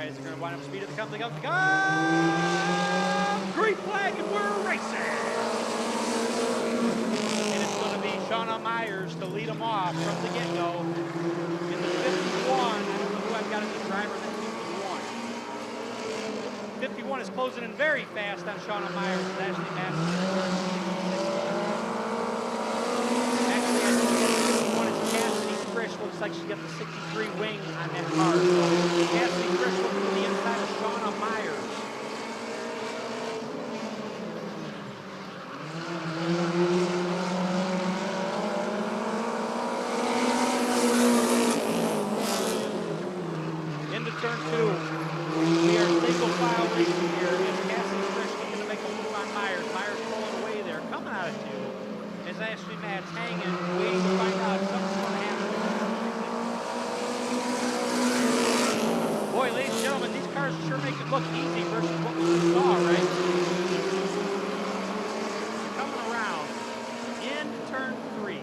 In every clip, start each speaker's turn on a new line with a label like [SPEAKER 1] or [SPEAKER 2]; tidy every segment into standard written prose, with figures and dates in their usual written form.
[SPEAKER 1] guys are going to wind up speed at the come. They go. Green flag, and we're racing. And it's going to be Shauna Myers to lead them off from the get-go. In the 51, I don't know who I've got as the driver in that 51. 51 is closing in very fast on Shauna Myers and Ashley Madison. Actually, I think the 51 is Cassidy Frisch. Looks like she's got the 63 wing on that car. So Cassidy Frisch looking to the inside of Shauna Myers. Into turn 2. We are single file racing here as Cassidy Frisch looking to make a move on Myers. Myers pulling away there, coming out of 2. As Ashley Matt's hanging, waiting to find out if something's going to happen. Boy, ladies and gentlemen, these cars sure make it look easy versus what we saw, right? Coming around into turn 3.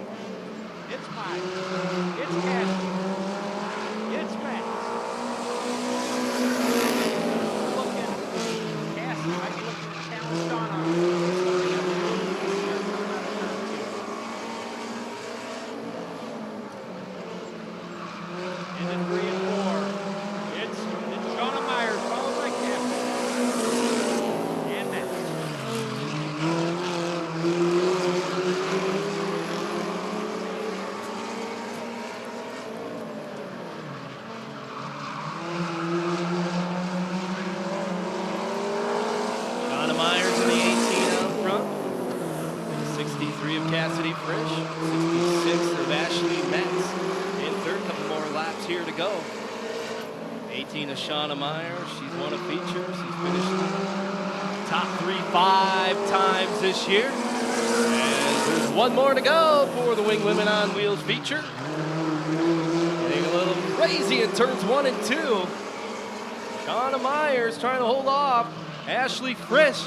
[SPEAKER 1] It's Myers. It's Cassidy. It's Matt. Cassidy might be looking to challenge Shauna. And then 3 and 4. It's Shauna Myers followed by Cassidy. And Matt.
[SPEAKER 2] Shauna Myers in the 18 out front. 63 of Cassidy Frisch. 66 of Ashley Metz. In third, couple more laps here to go. 18 of Shauna Myers. She's won a feature. She's finished top 3 5 times this year. And there's one more to go for the Wing Women on Wheels feature. Getting a little crazy in turns 1 and 2. Shauna Myers trying to hold off Ashley Frisch.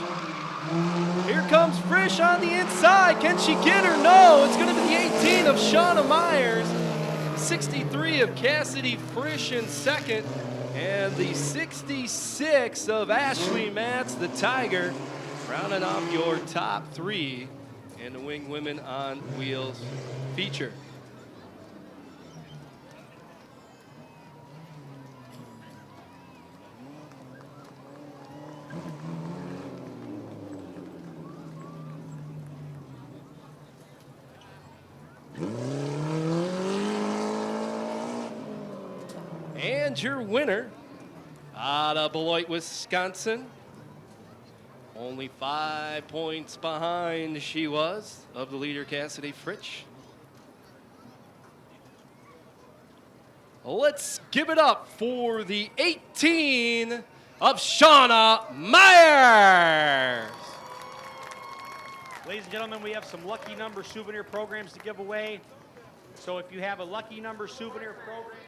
[SPEAKER 2] Here comes Frisch on the inside. Can she get her? No. It's going to be the 18 of Shauna Myers. 63 of Cassidy Frisch in second. And the 66 of Ashley Matz, the Tiger, rounding off your top 3 in the Wing Women on Wheels feature. And your winner out of Beloit, Wisconsin, only 5 points behind she was of the leader Cassidy Frisch. Let's give it up for the 18 of Shauna Myers.
[SPEAKER 1] Ladies and gentlemen, we have some lucky number souvenir programs to give away. So if you have a lucky number souvenir program,